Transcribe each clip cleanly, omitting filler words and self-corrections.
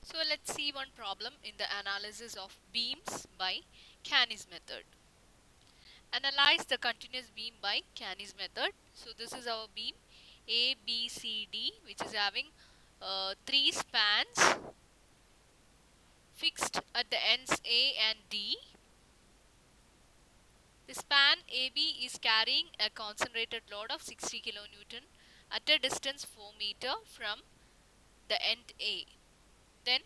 So let's see one problem in the analysis of beams by Canny's method. Analyze the continuous beam by Canny's method. So this is our beam A, B, C, D, which is having three spans fixed at the ends A and D. The span AB is carrying a concentrated load of 60 kN at a distance 4 meter from the end A. Then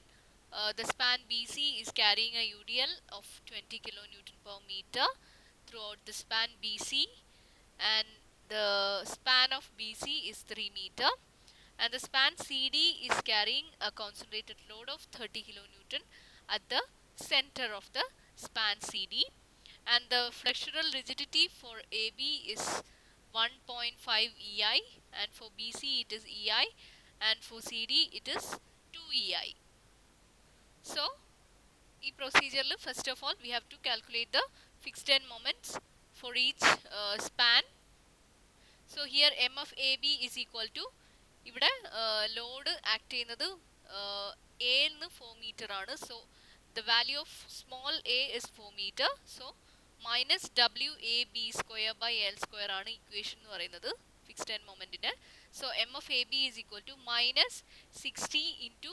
the span BC is carrying a UDL of 20 kN per meter throughout the span BC, and the span of BC is 3 meter, and the span CD is carrying a concentrated load of 30 kN at the center of the span CD, and the flexural rigidity for AB is 1.5 EI, and for BC it is EI, and for CD it is 2 EI. So, in procedure, first of all, we have to calculate the fixed end moments for each span. So, here M of AB is equal to, ഇവിടെ load act ചെയ്യുന്നത് A ന്ന് 4 meter ആണ്. So, the value of small a is 4 meter. So, minus WAB square by L square ആണ് equation എന്ന് പറയുന്നത് fixed end momentന്റെ. So, M of AB is equal to minus 60 into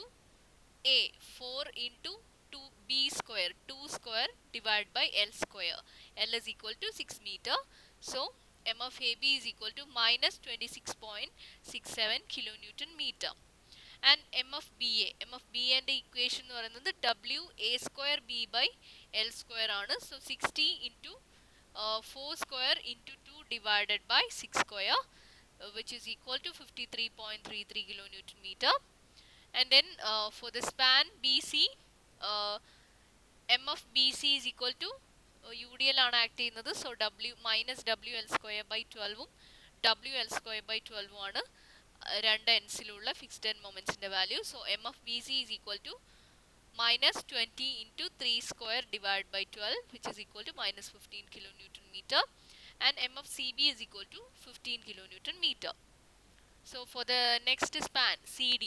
A, 4 into 2B square, 2 square divided by L square. L is equal to 6 meter. So, M of AB is equal to minus 26.67 kilonewton meter. And M of BA and the equation എന്ന് പറയുന്നത് WA square B by L square ആണ്. So, 60 into 4 square into 2 divided by 6 square, which is equal to 53.33 kilonewton meter. And then for the span BC, M of BC is equal to UDL ആണ് act ചെയ്യുന്നത്. So minus WL square by 12 WL square by 12 ആണ് രണ്ട് എൻഡ്സിലുള്ള fixed end മൊമെന്റ്സിന്റെ value. So M of BC is equal to minus 20 into 3 square divided by 12, which is equal to minus 15 kilonewton meter, and M of CB is equal to 15 kilonewton meter. So for the next span CD,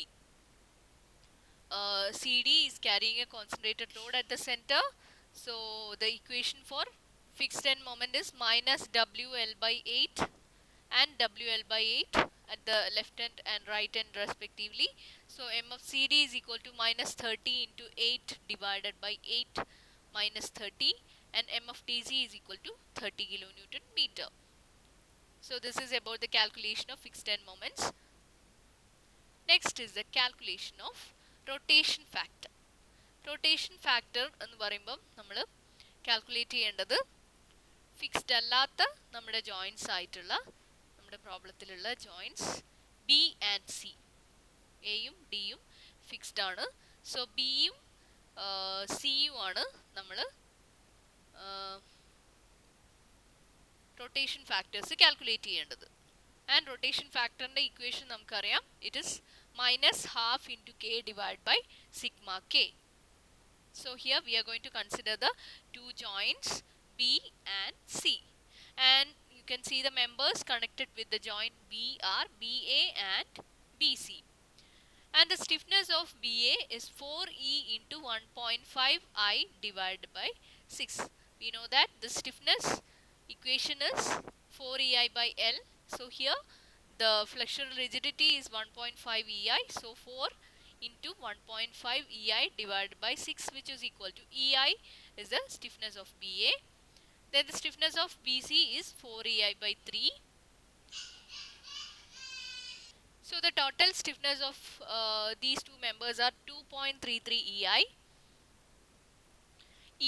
CD is carrying a concentrated load at the center. So the equation for fixed end moment is minus WL by 8 and WL by 8 at the left end and right end respectively. So M of CD is equal to minus 30 into 8 divided by 8 minus 30, and M of TC is equal to 30 kilonewton meter. So this is about the calculation of fixed end moments. Next is the calculation of rotation factor. Rotation factor എന്ന് പറയുമ്പം നമ്മൾ calculate ചെയ്യേണ്ടത് fixed അല്ലാത്ത നമ്മുടെ joints ആയിട്ടുള്ള നമ്മുടെ പ്രോബ്ലത്തിലുള്ള joints B and C, എയും ഡിയും ഫിക്സ്ഡ് ആണ്. സോ ബിയും സിയും ആണ് നമ്മൾ റൊട്ടേഷൻ ഫാക്ടേഴ്സ് കാൽക്കുലേറ്റ് ചെയ്യേണ്ടത്. ആൻഡ് റൊട്ടേഷൻ ഫാക്ടറിൻ്റെ ഇക്വേഷൻ നമുക്കറിയാം, it is minus half into k divided by sigma k. So here we are going to consider the two joints B and C, and you can see the members connected with the joint B are BA and BC, and the stiffness of BA is 4E into 1.5 I divided by 6. We know that the stiffness equation is 4EI by L. So here the flexural rigidity is 1.5 EI, so 4 into 1.5 EI divided by 6, which is equal to EI is the stiffness of BA. Then the stiffness of BC is 4 EI by 3. So the total stiffness of these two members are 2.33 EI.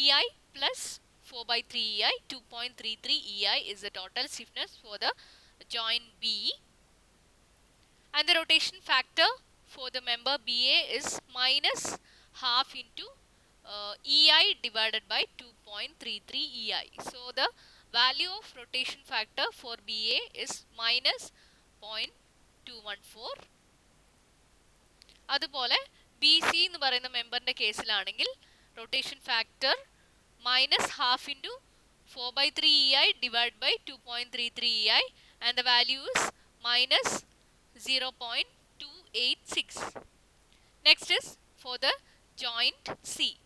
EI plus 4 by 3 EI, 2.33 EI is the total stiffness for the joint B. And the rotation factor for the member BA is minus half into EI divided by 2.33 EI. So the value of rotation factor for BA is minus 0.214. അതുപോലെ B C എന്ന് പറയുന്ന മെമ്പറിൻ്റെ കേസിലാണെങ്കിൽ rotation factor minus half into 4/3 EI divided by 2.33 EI, and the value is minus 0.286. Next is for the joint C.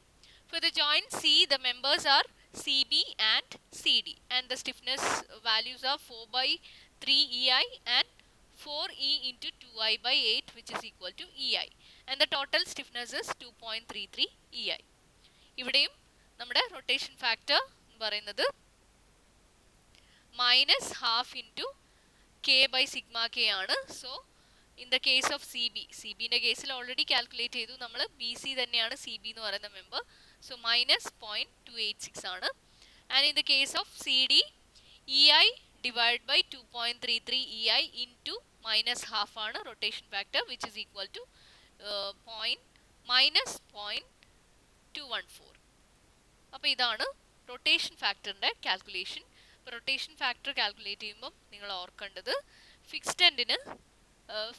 For the joint C, the members are CB and CD, and the stiffness values are 4 by 3 EI and 4E into 2I by 8, which is equal to EI, and the total stiffness is 2.33 EI. ഇവിടെയും നമ്മുടെ rotation factor എന്ന് പറയുന്നത് -12 into K by sigma K ആണ്. So in the case of CB, CBന്റെ കേസിൽ already calculate ചെയ്തു നമ്മൾ. BC തന്നെയാണ് CB എന്ന് പറയുന്ന മെമ്പർ. സോ -0.286 ആണ്. And in the case of CD, EI divided by 2.33 EI into -12 ആണ് rotation factor, which is equal to -0.214. അപ്പോൾ ഇതാണ് റൊട്ടേഷൻ ഫാക്ടറിൻ്റെ കാൽക്കുലേഷൻ. റൊട്ടേഷൻ ഫാക്ടർ കാൽക്കുലേറ്റ് ചെയ്യുമ്പോൾ നിങ്ങൾ ഓർക്കേണ്ടത്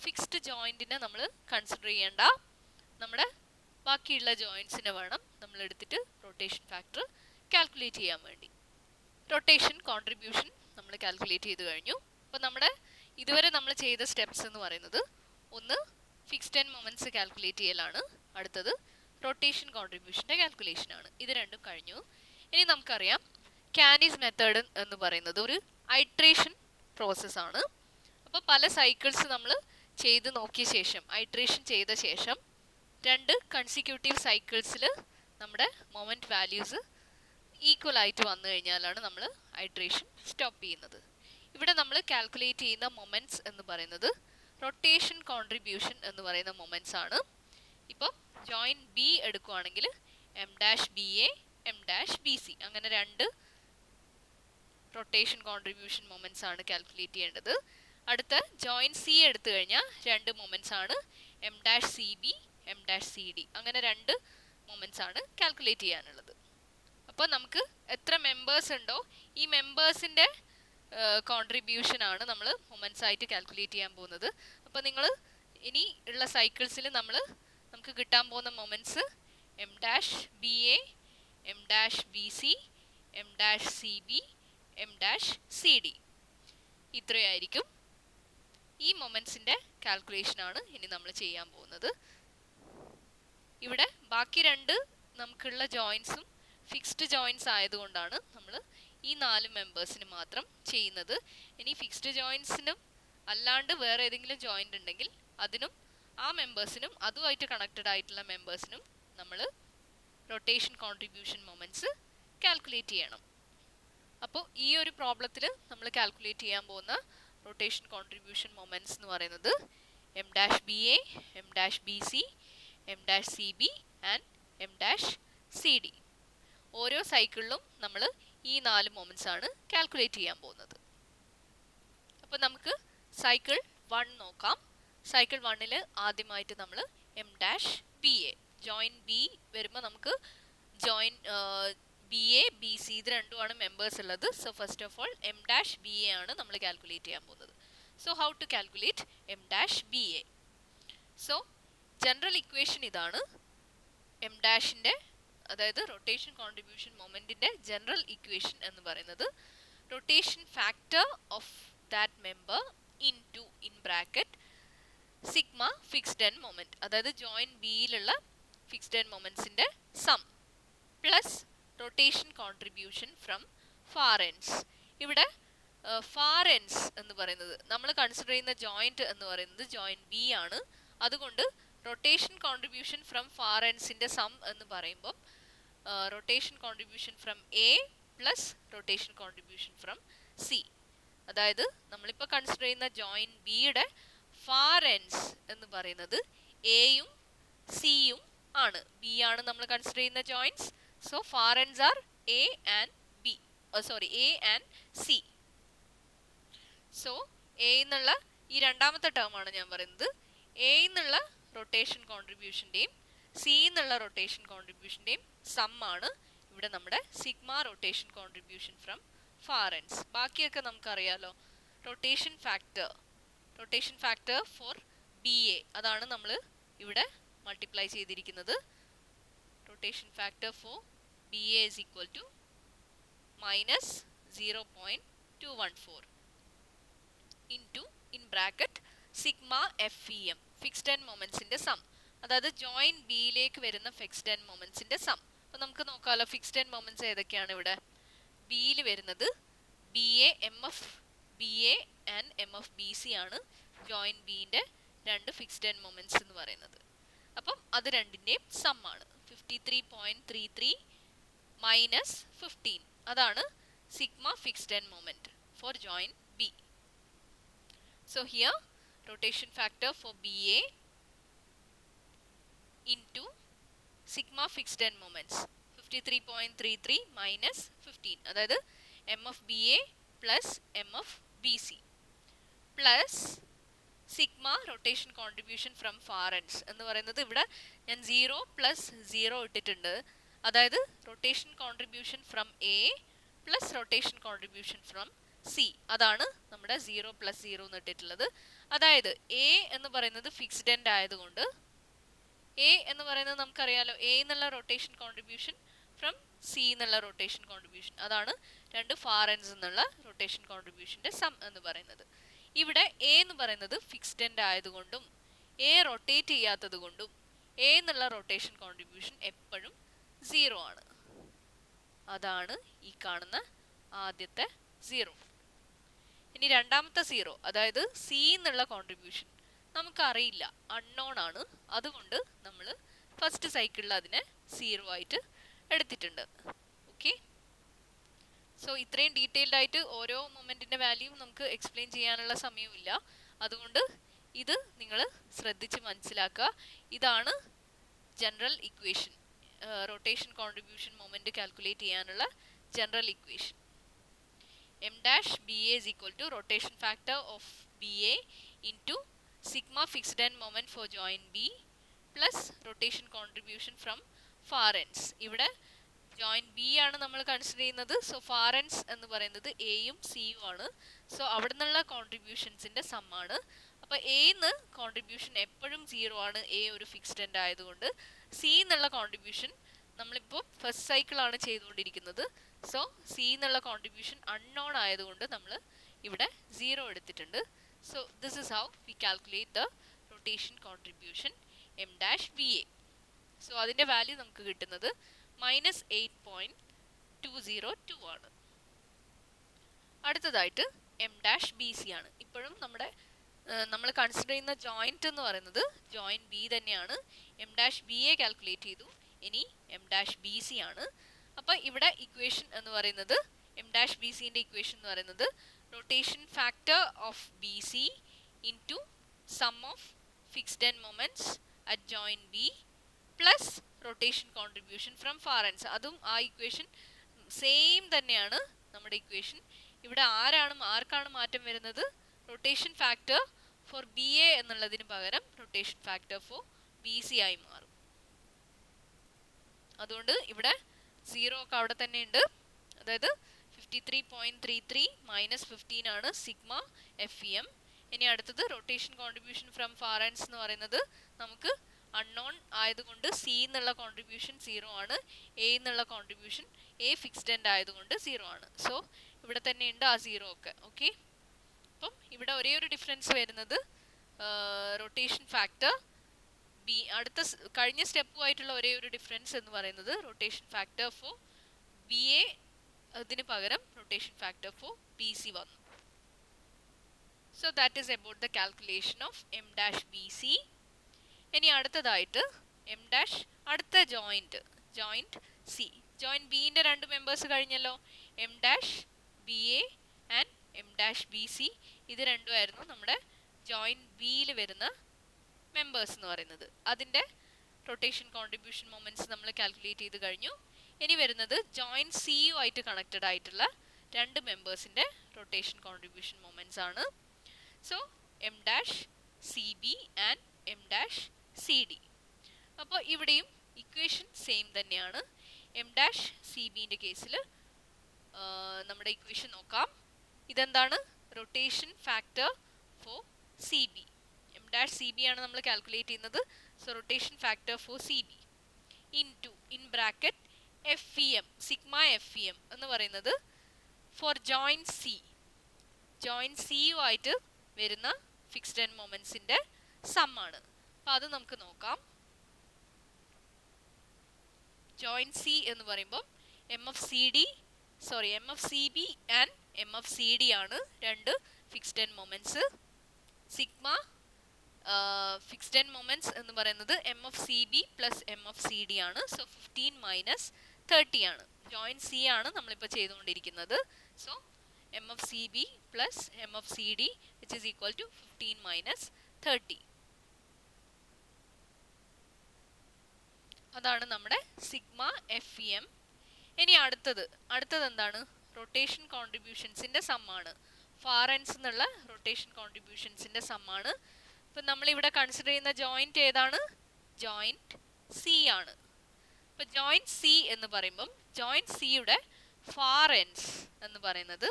ഫിക്സ്ഡ് ജോയിൻറ്റിനെ നമ്മൾ കൺസിഡർ ചെയ്യേണ്ട, നമ്മുടെ ബാക്കിയുള്ള ജോയിൻസിനെ വേണം നമ്മൾ എടുത്തിട്ട് റൊട്ടേഷൻ ഫാക്ടർ കാൽക്കുലേറ്റ് ചെയ്യാൻ വേണ്ടി. റൊട്ടേഷൻ കോൺട്രിബ്യൂഷൻ നമ്മൾ കാൽക്കുലേറ്റ് ചെയ്ത് കഴിഞ്ഞു. അപ്പോൾ നമ്മുടെ ഇതുവരെ നമ്മൾ ചെയ്ത സ്റ്റെപ്സ് എന്ന് പറയുന്നത് ഒന്ന് ഫിക്സ്ഡ് എൻഡ് മൊമെൻറ്റ്സ് കാൽക്കുലേറ്റ് ചെയ്യലാണ്, അടുത്തത് റൊട്ടേഷൻ കോൺട്രിബ്യൂഷൻ്റെ കാൽക്കുലേഷൻ ആണ്. ഇത് രണ്ടും കഴിഞ്ഞു. ഇനി നമുക്കറിയാം കാനീസ് മെത്തേഡ് എന്ന് പറയുന്നത് ഒരു ഐട്രേഷൻ പ്രോസസ്സാണ്. അപ്പോൾ പല സൈക്കിൾസ് നമ്മൾ ചെയ്ത് നോക്കിയ ശേഷം, ഐട്രേഷൻ ചെയ്ത ശേഷം 2 കൺസിക്യൂട്ടീവ് സൈക്കിൾസിൽ നമ്മുടെ മൊമെൻറ്റ് വാല്യൂസ് ഈക്വൽ ആയിട്ട് വന്നു കഴിഞ്ഞാലാണ് നമ്മൾ ഐട്രേഷൻ സ്റ്റോപ്പ് ചെയ്യുന്നത്. ഇവിടെ നമ്മൾ കാൽക്കുലേറ്റ് ചെയ്യുന്ന മൊമെൻറ്റ്സ് എന്ന് പറയുന്നത് റൊട്ടേഷൻ കോൺട്രിബ്യൂഷൻ എന്ന് പറയുന്ന മൊമെൻറ്റ്സ് ആണ്. ഇപ്പോൾ ജോയിൻറ്റ് ബി എടുക്കുകയാണെങ്കിൽ M-BA, M-BC, അങ്ങനെ 2 റൊട്ടേഷൻ കോൺട്രിബ്യൂഷൻ മൊമെൻറ്റ്സ് ആണ് കാൽക്കുലേറ്റ് ചെയ്യേണ്ടത്. അടുത്ത ജോയിൻറ്റ് സി എടുത്തു കഴിഞ്ഞാൽ 2 മൊമെൻറ്റ്സ് ആണ്, M-CB, M-CD, അങ്ങനെ 2 മൊമെൻറ്റ്സ് ആണ് കാൽക്കുലേറ്റ് ചെയ്യാനുള്ളത്. അപ്പോൾ നമുക്ക് എത്ര മെമ്പേഴ്സ് ഉണ്ടോ ഈ മെമ്പേഴ്സിൻ്റെ കോൺട്രിബ്യൂഷൻ ആണ് നമ്മൾ മൊമെൻറ്റ്സ് ആയിട്ട് കാൽക്കുലേറ്റ് ചെയ്യാൻ പോകുന്നത്. അപ്പോൾ നിങ്ങൾ ഇനി ഉള്ള സൈക്കിൾസിൽ നമുക്ക് കിട്ടാൻ പോകുന്ന moments M-BA, M-BC, M-CB, M-CD, ഇത്രയായിരിക്കും. ഈ മൊമെൻറ്റ്സിൻ്റെ കാൽക്കുലേഷനാണ് ഇനി നമ്മൾ ചെയ്യാൻ പോകുന്നത്. ഇവിടെ ബാക്കി 2 നമുക്കുള്ള ജോയിൻസും ഫിക്സ്ഡ് ജോയിൻസ് ആയതുകൊണ്ടാണ് നമ്മൾ ഈ 4 മെമ്പേഴ്സിന് മാത്രം ചെയ്യുന്നത്. ഇനി ഫിക്സ്ഡ് ജോയിൻസിനും അല്ലാണ്ട് വേറെ ഏതെങ്കിലും ജോയിൻ്റ് ഉണ്ടെങ്കിൽ അതിനും ആ മെമ്പേഴ്സിനും അതുമായിട്ട് കണക്റ്റഡ് ആയിട്ടുള്ള മെമ്പേഴ്സിനും നമ്മൾ റൊട്ടേഷൻ കോൺട്രിബ്യൂഷൻ മൊമെൻറ്റ്സ് കാൽക്കുലേറ്റ് ചെയ്യണം. അപ്പോൾ ഈ ഒരു പ്രോബ്ലത്തിൽ നമ്മൾ കാൽക്കുലേറ്റ് ചെയ്യാൻ പോകുന്ന റൊട്ടേഷൻ കോൺട്രിബ്യൂഷൻ മൊമെൻറ്റ്സ് എന്ന് പറയുന്നത് M-BA, M-BC, M-CB and M-CD. ഓരോ സൈക്കിളിലും നമ്മൾ ഈ 4 മൊമെൻറ്റ്സ് ആണ് കാൽക്കുലേറ്റ് ചെയ്യാൻ പോകുന്നത്. അപ്പോൾ നമുക്ക് സൈക്കിൾ 1 നോക്കാം. സൈക്കിൾ 1ൽ ആദ്യമായിട്ട് നമ്മൾ M-BA, ജോയിൻറ്റ് ബി വരുമ്പോൾ നമുക്ക് BA, BC ഇത് രണ്ടുമാണ് മെമ്പേഴ്സ് ഉള്ളത്. So first of all M-BA ആണ് നമ്മൾ കാൽക്കുലേറ്റ് ചെയ്യാൻ പോകുന്നത്. So how to calculate M-BA? So general equation ഇതാണ്. M-ന്റെ അതായത് റൊട്ടേഷൻ കോൺട്രിബ്യൂഷൻ മൊമെൻറ്റിൻ്റെ ജനറൽ ഇക്വേഷൻ എന്ന് പറയുന്നത് rotation factor of that member in bracket sigma fixed end moment, അതായത് ജോയിൻറ്റ് ബിയിലുള്ള ഫിക്സ്ഡ് എൻഡ് മൊമെൻറ്റ്സിൻ്റെ sum plus rotation contribution from far ends. ഇവിടെ ഫാർ എൻഡ്സ് എന്ന് പറയുന്നത് നമ്മൾ കൺസിഡർ ചെയ്യുന്ന ജോയിൻറ്റ് എന്ന് പറയുന്നത് ജോയിൻറ്റ് ബി ആണ്. അതുകൊണ്ട് റൊട്ടേഷൻ കോൺട്രിബ്യൂഷൻ ഫ്രം ഫാർ എൻഡ്സിൻ്റെ സം എന്ന് പറയുമ്പോൾ rotation contribution from A plus rotation contribution from C, അതായത് നമ്മളിപ്പോൾ കൺസിഡർ ചെയ്യുന്ന ജോയിൻറ്റ് ബിയുടെ ഫാർ എൻഡ്സ് എന്ന് പറയുന്നത് എയും സിയും ആണ്. ബി ആണ് നമ്മൾ കൺസിഡർ ചെയ്യുന്ന joints. So far ends are A and C. So A എന്നുള്ള ഈ രണ്ടാമത്തെ ടേം ആണ് ഞാൻ പറയുന്നത്. എ എന്നുള്ള റൊട്ടേഷൻ കോൺട്രിബ്യൂഷൻ്റെയും സി എന്നുള്ള റൊട്ടേഷൻ കോൺട്രിബ്യൂഷൻ്റെയും സം ആണ് ഇവിടെ നമ്മുടെ sigma rotation contribution from far ends. ബാക്കിയൊക്കെ നമുക്കറിയാലോ. റൊട്ടേഷൻ ഫാക്ടർ ഫോർ BA അതാണ് നമ്മൾ ഇവിടെ മൾട്ടിപ്ലൈ ചെയ്തിരിക്കുന്നത്. Rotation factor four BA is equal to -0.214 into in bracket sigma FEM fixed end മൊമെൻറ്റ്സിൻ്റെ സം, അതായത് ജോയിന്റ് ബിയിലേക്ക് വരുന്ന ഫിക്സ്ഡ് എൻഡ് മൊമെന്റ്സിന്റെ സം. അപ്പൊ നമുക്ക് നോക്കാമല്ലോ ഫിക്സ്ഡ് എൻഡ് മൊമെന്റ്സ് ഏതൊക്കെയാണ് ഇവിടെ. ബിയിൽ വരുന്നത് B A M F B A and M F B C ആണ് ജോയിന്റ് ബിന്റെ രണ്ട് ഫിക്സ്ഡ് എൻഡ് മൊമെന്റ്സ് എന്ന് പറയുന്നത്. അപ്പം അത് രണ്ടിന്റെയും സം ആണ് 53.33 മൈനസ് 15. അതാണ് sigma fixed end moment for joint B. So here rotation factor for BA into sigma fixed end moments 53.33 minus 15, അതായത് M F B A plus M F B C plus sigma rotation contribution from far ends എന്ന് പറയുന്നത് ഇവിടെ ഞാൻ 0 plus 0 ഇട്ടിട്ടുണ്ട്. അതായത് rotation contribution from A plus rotation contribution from C, അതാണ് നമ്മുടെ 0 plus 0 എന്ന് ഇട്ടിട്ടുള്ളത്. അതായത് എ എന്ന് പറയുന്നത് ഫിക്സ്ഡ് എൻഡ് ആയതുകൊണ്ട് എ എന്ന് പറയുന്നത് നമുക്കറിയാലോ, എ എന്നുള്ള റൊട്ടേഷൻ കോൺട്രിബ്യൂഷൻ ഫ്രം സി എന്നുള്ള റൊട്ടേഷൻ കോൺട്രിബ്യൂഷൻ, അതാണ് രണ്ട് ഫാർ എൻഡ്സ് എന്നുള്ള റൊട്ടേഷൻ കോൺട്രിബ്യൂഷന്റെ സം എന്ന് പറയുന്നത്. ഇവിടെ എ എന്ന് പറയുന്നത് ഫിക്സ്ഡ് എൻഡ് ആയതുകൊണ്ടും എ റൊട്ടേറ്റ് ചെയ്യാത്തത് കൊണ്ടും എ എന്നുള്ള റൊട്ടേഷൻ കോൺട്രിബ്യൂഷൻ എപ്പോഴും 0 ആണ്. അതാണ് ഈ കാണുന്ന ആദ്യത്തെ 0. ഇനി രണ്ടാമത്തെ 0, അതായത് സി എന്നുള്ള കോൺട്രിബ്യൂഷൻ നമുക്കറിയില്ല, അൺനോൺ ആണ്. അതുകൊണ്ട് നമ്മൾ ഫസ്റ്റ് സൈക്കിളിൽ അതിനെ 0 ആയിട്ട് എടുത്തിട്ടുണ്ട്. ഓക്കെ, സോ ഇത്രയും ഡീറ്റെയിൽഡ് ആയിട്ട് ഓരോ മൊമെന്റിന്റെ വാല്യൂ നമുക്ക് എക്സ്പ്ലെയിൻ ചെയ്യാനുള്ള സമയമില്ല. അതുകൊണ്ട് ഇത് നിങ്ങൾ ശ്രദ്ധിച്ച് മനസ്സിലാക്കുക. ഇതാണ് general equation, rotation contribution moment calculate ചെയ്യാനുള്ള general equation. M dash BA is equal to rotation factor of BA into sigma fixed end moment for joint B plus rotation contribution from far ends. ഇവിടെ joint B ആണ് നമ്മൾ consider ചെയ്യുന്നത്. So far ends എന്ന് പറയുന്നത് എയും സിയും ആണ്. So അവിടെ നിന്നുള്ള കോൺട്രിബ്യൂഷൻസിന്റെ സം ആണ്. അപ്പോൾ എന്ന് കോൺട്രിബ്യൂഷൻ എപ്പോഴും 0 ആണ്, എ ഒരു ഫിക്സ്ഡ് എൻഡ് ആയതുകൊണ്ട്. സി എന്നുള്ള കോൺട്രിബ്യൂഷൻ നമ്മളിപ്പോൾ ഫസ്റ്റ് സൈക്കിൾ ആണ് ചെയ്തുകൊണ്ടിരിക്കുന്നത്. സോ സി എന്നുള്ള കോൺട്രിബ്യൂഷൻ അൺനോൺ ആയതുകൊണ്ട് നമ്മൾ ഇവിടെ 0 എടുത്തിട്ടുണ്ട്. So this is how we calculate the rotation contribution M dash B A. So അതിൻ്റെ വാല്യൂ നമുക്ക് കിട്ടുന്നത് -8.202 ആണ്. അടുത്തതായിട്ട് എം ഡാഷ് ബി സി ആണ്. ഇപ്പോഴും നമ്മൾ കൺസിഡർ ചെയ്യുന്ന ജോയിന്റ് എന്ന് പറയുന്നത് ജോയിന്റ് ബി തന്നെയാണ്. M dash B A calculate ചെയ്തു, ഇനി എം ഡാഷ് ബി സി ആണ്. അപ്പോൾ ഇവിടെ ഇക്വേഷൻ എന്ന് പറയുന്നത് എം ഡാഷ് ബി സിന്റെ ഇക്വേഷൻ എന്ന് പറയുന്നത് rotation factor of B C into sum of fixed end moments at joint B plus rotation contribution from far ends. അതും ആ ഇക്വേഷൻ സെയിം തന്നെയാണ് നമ്മുടെ ഇക്വേഷൻ. ഇവിടെ ആർക്കാണ് മാറ്റം വരുന്നത്? Rotation factor for B A എന്നുള്ളതിന് പകരം rotation factor for B C ആയി മാറും. അതുകൊണ്ട് ഇവിടെ 0 ഒക്കെ അവിടെ തന്നെ ഉണ്ട്. അതായത് 53.33 മൈനസ് 15 ആണ് സിഗ്മ എഫ് ഇ എം. ഇനി അടുത്തത് rotation contribution from far ends എന്ന് പറയുന്നത് നമുക്ക് അൺനോൺ ആയതുകൊണ്ട് സി എന്നുള്ള കോൺട്രിബ്യൂഷൻ 0 ആണ്, എ എന്നുള്ള കോൺട്രിബ്യൂഷൻ എ ഫിക്സ്ഡ് എൻഡ് ആയതുകൊണ്ട് 0 ആണ്. സോ ഇവിടെ തന്നെ ഉണ്ട് ആ 0 ഒക്കെ. ഓക്കെ, അപ്പം ഇവിടെ ഒരേ ഒരു ഡിഫറൻസ് വരുന്നത് റൊട്ടേഷൻ ഫാക്ടർ ബി, അടുത്ത കഴിഞ്ഞ സ്റ്റെപ്പുമായിട്ടുള്ള ഒരേ ഒരു ഡിഫറൻസ് എന്ന് പറയുന്നത് rotation factor for B A അതിന് പകരം rotation factor for B C വന്നു. So that is about the calculation of M dash B C. ഇനി അടുത്തതായിട്ട് എം ഡാഷ് അടുത്ത ജോയിന്റ് സി. ജോയിന്റ് ബിന്റെ രണ്ട് മെമ്പേഴ്സ് കഴിഞ്ഞല്ലോ, M dash B A and M dash B C. ഇത് രണ്ടുമായിരുന്നു നമ്മുടെ ജോയിന്റ് ബിയിൽ വരുന്ന മെമ്പേഴ്സ് എന്ന് പറയുന്നത്. അതിൻ്റെ റൊട്ടേഷൻ കോൺട്രിബ്യൂഷൻ മൊമെന്റ്സ് നമ്മൾ കാൽക്കുലേറ്റ് ചെയ്ത് കഴിഞ്ഞു. ഇനി വരുന്നത് ജോയിന്റ് സിയുമായിട്ട് കണക്റ്റഡ് ആയിട്ടുള്ള രണ്ട് മെമ്പേഴ്സിൻ്റെ റൊട്ടേഷൻ കോൺട്രിബ്യൂഷൻ മൊമെന്റ്സ് ആണ്. So M dash C B and M dash C D. അപ്പോൾ ഇവിടെയും ഇക്വേഷൻ സെയിം തന്നെയാണ്. എം ഡാഷ് സി ബിൻ്റെ കേസിൽ നമ്മുടെ ഇക്വേഷൻ നോക്കാം. ഇതെന്താണ്? Rotation factor for C B. M dash C B ആണ് നമ്മൾ കാൽക്കുലേറ്റ് ചെയ്യുന്നത്. So rotation factor for C B into in bracket F E M, sigma F E M എന്ന് പറയുന്നത് ഫോർ ജോയിന്റ് സിയുമായിട്ട് വരുന്ന ഫിക്സ്ഡ് എൻഡ് മൊമെന്റ്സിൻ്റെ സം ആണ്. അപ്പോൾ അത് നമുക്ക് നോക്കാം. ജോയിൻറ്റ് സി എന്ന് പറയുമ്പോൾ M F C B and M F C D ആണ് രണ്ട് fixed end moments. Sigma fixed end moments എന്ന് പറയുന്നത് M F C B plus M F C D ആണ്. സോ 15 മൈനസ് 30 ആണ്. ജോയിൻറ്റ് സി ആണ് നമ്മളിപ്പോൾ ചെയ്തുകൊണ്ടിരിക്കുന്നത്. So M F C B plus M F C D which is equal to 15 minus 30. അതാണ് നമ്മുടെ sigma F E M. ഇനി അടുത്തത് എന്താണ്? റൊട്ടേഷൻ കോൺട്രിബ്യൂഷൻസിൻ്റെ സമ്മാണ്. ഫാർ എൻഡ്സ് എന്നുള്ള റൊട്ടേഷൻ കോൺട്രിബ്യൂഷൻസിൻ്റെ സമ്മാണ്. ഇപ്പം നമ്മളിവിടെ കൺസിഡർ ചെയ്യുന്ന ജോയിൻറ്റ് ഏതാണ്? ജോയിൻറ്റ് സി ആണ്. ഇപ്പം ജോയിൻറ്റ് സി എന്ന് പറയുമ്പം ജോയിൻറ്റ് സിയുടെ ഫാർ എൻഡ്സ് എന്ന് പറയുന്നത്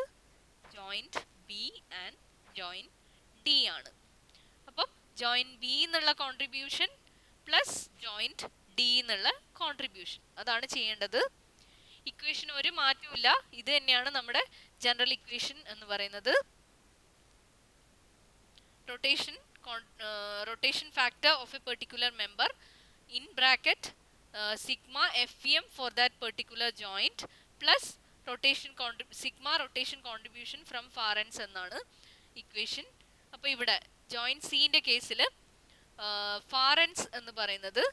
joint B and joint D ആണ്. അപ്പം ജോയിൻറ്റ് ബി എന്നുള്ള കോൺട്രിബ്യൂഷൻ പ്ലസ് ജോയിൻറ്റ് ഡി എന്നുള്ള കോൺട്രിബ്യൂഷൻ, അതാണ് ചെയ്യേണ്ടത്. ഇക്വേഷൻ ഒരു മാറ്റമില്ല, ഇത് തന്നെയാണ് നമ്മുടെ ജനറൽ ഇക്വേഷൻ എന്ന് പറയുന്നത്. Rotation factor of A particular member in bracket sigma F M for that particular joint plus sigma rotation contribution from far ends എന്നാണ് ഇക്വേഷൻ. അപ്പോൾ ഇവിടെ ജോയിൻറ്റ് സിൻ്റെ കേസിൽ ഫാർ എൻഡ്സ് എന്ന് പറയുന്നത്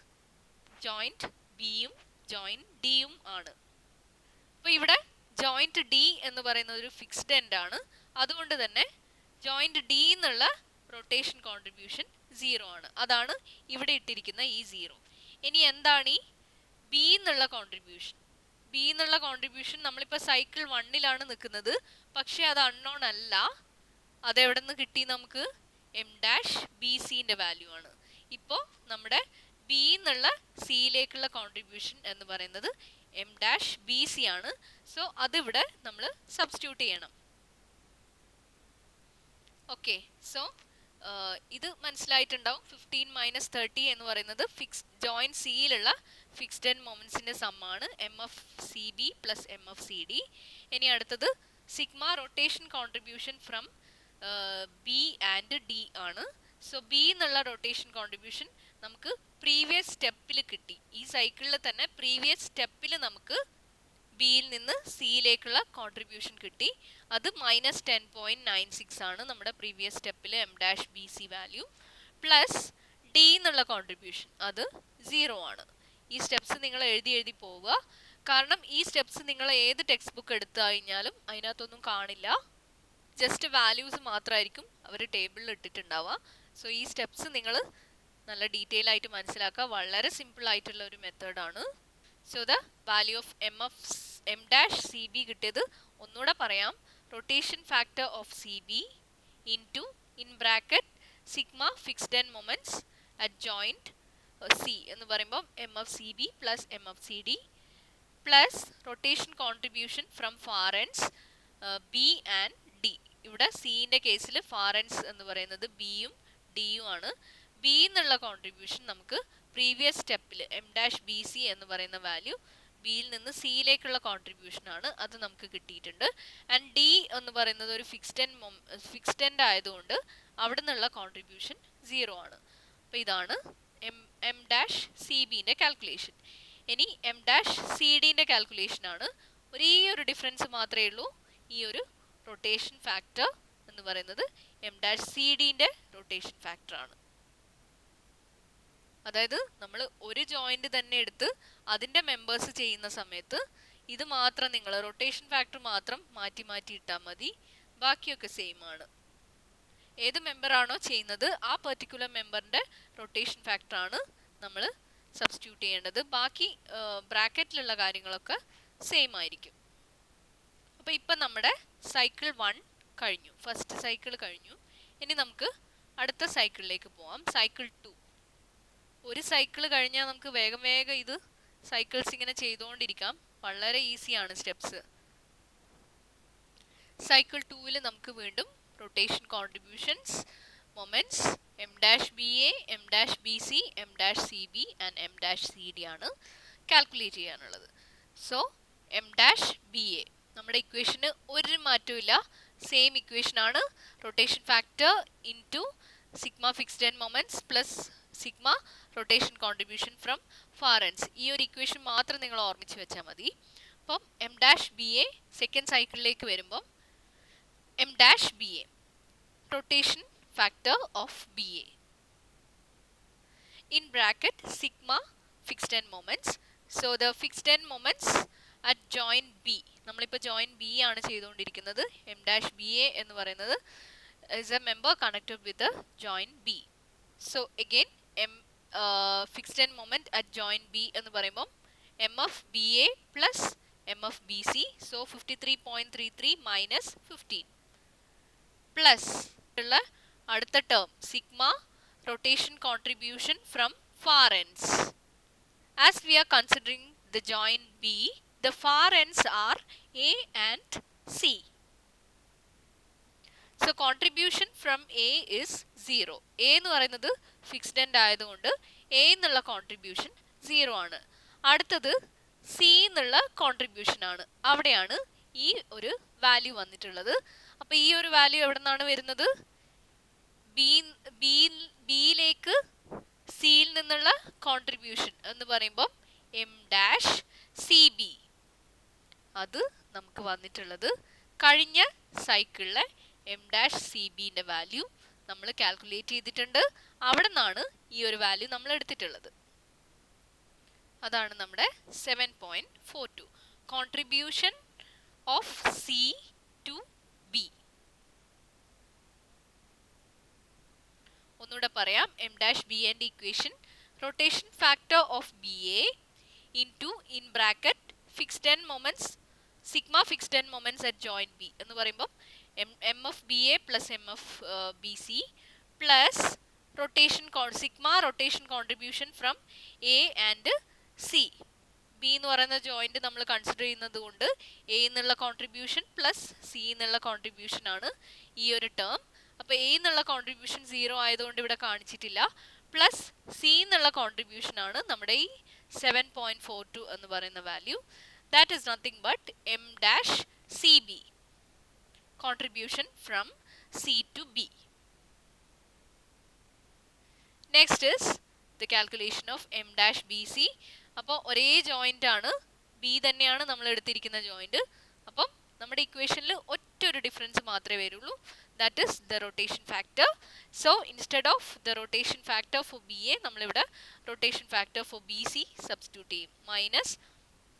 ജോയിൻറ്റ് ബിയും ജോയിൻറ്റ് ഡിയും ആണ്. അപ്പോൾ ഇവിടെ ജോയിൻറ്റ് ഡി എന്ന് പറയുന്നത് ഒരു ഫിക്സ്ഡ് എൻഡ് ആണ്. അതുകൊണ്ട് തന്നെ ജോയിൻറ്റ് ഡി എന്നുള്ള റൊട്ടേഷൻ കോൺട്രിബ്യൂഷൻ 0 ആണ്. അതാണ് ഇവിടെ ഇട്ടിരിക്കുന്ന ഈ 0. ഇനി എന്താണ് ഈ ബി എന്നുള്ള കോൺട്രിബ്യൂഷൻ? ബി എന്നുള്ള കോൺട്രിബ്യൂഷൻ നമ്മളിപ്പോൾ സൈക്കിൾ 1ലാണ് നിൽക്കുന്നത്, പക്ഷേ അത് അൺനോൺ അല്ല. അതെവിടെ നിന്ന് കിട്ടി നമുക്ക്? എം ഡാഷ് ബി സിൻ്റെ വാല്യൂ ആണ്. ഇപ്പോൾ നമ്മുടെ ബി എന്നുള്ള സിയിലേക്കുള്ള കോൺട്രിബ്യൂഷൻ എന്ന് പറയുന്നത് എം ഡാഷ് ബി സി ആണ്. സോ അതിവിടെ നമ്മൾ സബ്സ്റ്റിറ്റ്യൂട്ട് ചെയ്യണം. ഓക്കെ, സോ ഇത് മനസ്സിലായിട്ടുണ്ടാവും. 15 മൈനസ് 30 എന്ന് പറയുന്നത് ജോയിൻറ്റ് സിയിലുള്ള ഫിക്സ്ഡ് എൻഡ് മൊമെന്റ്സിൻ്റെ സമ്മാണ് M F C B plus M F C D. ഇനി അടുത്തത് sigma rotation contribution from B and D ആണ്. സോ ബി എന്നുള്ള റൊട്ടേഷൻ കോൺട്രിബ്യൂഷൻ നമുക്ക് പ്രീവിയസ് സ്റ്റെപ്പിൽ കിട്ടി. ഈ സൈക്കിളിൽ തന്നെ പ്രീവിയസ് സ്റ്റെപ്പിൽ നമുക്ക് ബിയിൽ നിന്ന് സിയിലേക്കുള്ള കോൺട്രിബ്യൂഷൻ കിട്ടി. അത് മൈനസ് 10.96 ആണ് നമ്മുടെ പ്രീവിയസ് സ്റ്റെപ്പിൽ M dash B C value. Plus D എന്നുള്ള കോൺട്രിബ്യൂഷൻ അത് 0 ആണ്. ഈ സ്റ്റെപ്സ് നിങ്ങൾ എഴുതി പോവുക. കാരണം ഈ സ്റ്റെപ്സ് നിങ്ങൾ ഏത് ടെക്സ്റ്റ് ബുക്ക് എടുത്തു കഴിഞ്ഞാലും അതിനകത്തൊന്നും കാണില്ല. ജസ്റ്റ് വാല്യൂസ് മാത്രമായിരിക്കും അവർ ടേബിളിൽ ഇട്ടിട്ടുണ്ടാവുക. സോ ഈ സ്റ്റെപ്സ് നിങ്ങൾ നല്ല ഡീറ്റെയിൽ ആയിട്ട് മനസ്സിലാക്കുക. വളരെ സിമ്പിൾ ആയിട്ടുള്ള ഒരു മെത്തേഡാണ്. So the value of M dash C B കിട്ടിയത് ഒന്നുകൂടെ പറയാം. Rotation factor of C be in bracket sigma fixed end moments at joint C എന്ന് പറയുമ്പോൾ M F C B plus M F C D plus rotation contribution from far ends B and D. ഇവിടെ സിൻ്റെ കേസിൽ far ends എന്ന് പറയുന്നത് ബിയും ഡിയും ആണ്. B എന്നുള്ള കോൺട്രിബ്യൂഷൻ നമുക്ക് പ്രീവിയസ് സ്റ്റെപ്പിൽ എം ഡാഷ് ബി സി എന്ന് പറയുന്ന വാല്യൂ ബിയിൽ നിന്ന് സിയിലേക്കുള്ള കോൺട്രിബ്യൂഷൻ ആണ്, അത് നമുക്ക് കിട്ടിയിട്ടുണ്ട്. ആൻഡ് ഡി എന്ന് പറയുന്നത് ഒരു ഫിക്സ്ഡ് എൻഡ് ആയതുകൊണ്ട് അവിടെ നിന്നുള്ള കോൺട്രിബ്യൂഷൻ 0 ആണ്. അപ്പോൾ ഇതാണ് എം ഡാഷ് സി ബിൻ്റെ കാൽക്കുലേഷൻ. ഇനി എം ഡാഷ് സി ഡിൻ്റെ കാൽക്കുലേഷൻ ആണ്. ഒരേ ഒരു ഡിഫറൻസ് മാത്രമേ ഉള്ളൂ. ഈ ഒരു റൊട്ടേഷൻ ഫാക്ടർ എന്ന് പറയുന്നത് എം ഡാഷ് സി ഡിൻ്റെ റൊട്ടേഷൻ ഫാക്ടർ ആണ്. അതായത് നമ്മൾ ഒരു ജോയിന്റ് തന്നെ എടുത്ത് അതിൻ്റെ മെമ്പേഴ്സ് ചെയ്യുന്ന സമയത്ത് ഇത് മാത്രം നിങ്ങൾ റൊട്ടേഷൻ ഫാക്ടർ മാത്രം മാറ്റി ഇട്ടാൽ മതി. ബാക്കിയൊക്കെ സെയിം ആണ്. ഏത് മെമ്പറാണോ ചെയ്യുന്നത് ആ പെർട്ടിക്കുലർ മെമ്പറിൻ്റെ റൊട്ടേഷൻ ഫാക്ടർ ആണ് നമ്മൾ സബ്സ്റ്റിറ്റ്യൂട്ട് ചെയ്യേണ്ടത്. ബാക്കി ബ്രാക്കറ്റിലുള്ള കാര്യങ്ങളൊക്കെ സെയിം ആയിരിക്കും. അപ്പോൾ ഇപ്പം നമ്മുടെ സൈക്കിൾ 1 കഴിഞ്ഞു, ഫസ്റ്റ് സൈക്കിൾ കഴിഞ്ഞു. ഇനി നമുക്ക് അടുത്ത സൈക്കിളിലേക്ക് പോവാം, സൈക്കിൾ 2. ഒരു സൈക്കിൾ കഴിഞ്ഞാൽ നമുക്ക് വേഗം ഇത് സൈക്കിൾസ് ഇങ്ങനെ ചെയ്തുകൊണ്ടിരിക്കാം. വളരെ ഈസിയാണ് സ്റ്റെപ്സ്. സൈക്കിൾ 2-ൽ നമുക്ക് വീണ്ടും rotation contributions moments M dash B A, M dash B C, M dash C B and M dash C D ആണ് കാൽക്കുലേറ്റ് ചെയ്യാനുള്ളത്. So M dash B A നമ്മുടെ ഇക്വേഷന് ഒരു മാറ്റമില്ല, സെയിം ഇക്വേഷൻ ആണ്. Rotation factor into sigma fixed end moments plus sigma rotation contribution from far ends. ഈ ഒരു equation മാത്രം നിങ്ങൾ ഓർമ്മിച്ച് വെച്ചാൽ മതി. അപ്പം M dash B A second സൈക്കിളിലേക്ക് വരുമ്പം M dash B A rotation factor of B A in bracket sigma fixed end moments. So the fixed end moments at joint B, നമ്മളിപ്പോൾ joint B ആണ് ചെയ്തുകൊണ്ടിരിക്കുന്നത്. M dash BA എന്ന് പറയുന്നത് is a member connected with the joint B. So again fixed end moment at joint B എന്ന് പറയുമ്പോൾ M of BA plus M of BC. So 53.33 minus 15 plus ഉള്ള അടുത്ത term sigma rotation contribution from far ends. As we are considering the joint B, the far ends are A and C. So contribution from A is 0. A എന്ന് പറയുന്നത് fixed end ആയതുകൊണ്ട് A എന്നുള്ള contribution 0 ആണ്. അടുത്തത് C എന്നുള്ള contribution ആണ്. അവിടെയാണ് ഈ ഒരു വാല്യൂ വന്നിട്ടുള്ളത്. അപ്പോൾ ഈ ഒരു വാല്യൂ എവിടെ നിന്നാണ് വരുന്നത്? ബിയിലേക്ക് സിയിൽ നിന്നുള്ള കോൺട്രിബ്യൂഷൻ എന്ന് പറയുമ്പോൾ എം ഡാഷ് സി ബി, അത് നമുക്ക് വന്നിട്ടുള്ളത് കഴിഞ്ഞ സൈക്കിളിലെ എം ഡാഷ് സി ബിന്റെ വാല്യൂ നമ്മൾ കാൽക്കുലേറ്റ് ചെയ്തിട്ടുണ്ട്. അവിടെ നിന്നാണ് ഈ ഒരു വാല്യൂ നമ്മൾ എടുത്തിട്ടുള്ളത്. അതാണ് നമ്മുടെ 7.42 contribution of C to B. ഒന്നുകൂടെ പറയാം. എം ഡാഷ് ബി എൻ്റെ equation rotation factor of B A into in bracket fixed end moments sigma fixed end moments at joint B എന്ന് പറയുമ്പോൾ M of B A plus M of B C plus rotation sigma rotation contribution from A and C. B എന്ന് പറയുന്ന joint നമ്മൾ consider ചെയ്യുന്നത് കൊണ്ട് A എന്നുള്ള contribution plus C എന്നുള്ള contribution ആണ് ഈ ഒരു ടേം. അപ്പോൾ എ എന്നുള്ള കോൺട്രിബ്യൂഷൻ 0 ആയതുകൊണ്ട് ഇവിടെ കാണിച്ചിട്ടില്ല. പ്ലസ് സി എന്നുള്ള കോൺട്രിബ്യൂഷൻ ആണ് നമ്മുടെ ഈ 7.42 എന്ന് പറയുന്ന value. That is nothing but M dash C B contribution from C to B. Next is the calculation of M dash B C. അപ്പോൾ ഒരേ ജോയിന്റ് ആണ്, ബി തന്നെയാണ് നമ്മൾ എടുത്തിരിക്കുന്ന ജോയിന്റ്. അപ്പം നമ്മുടെ ഇക്വേഷനിൽ ഒറ്റൊരു ഡിഫറൻസ് മാത്രമേ വരുള്ളൂ. That is the rotation factor. So instead of the rotation factor for BA, നമ്മൾ ഇവിടെ rotation factor for BC substitute ചെയ്യും. minus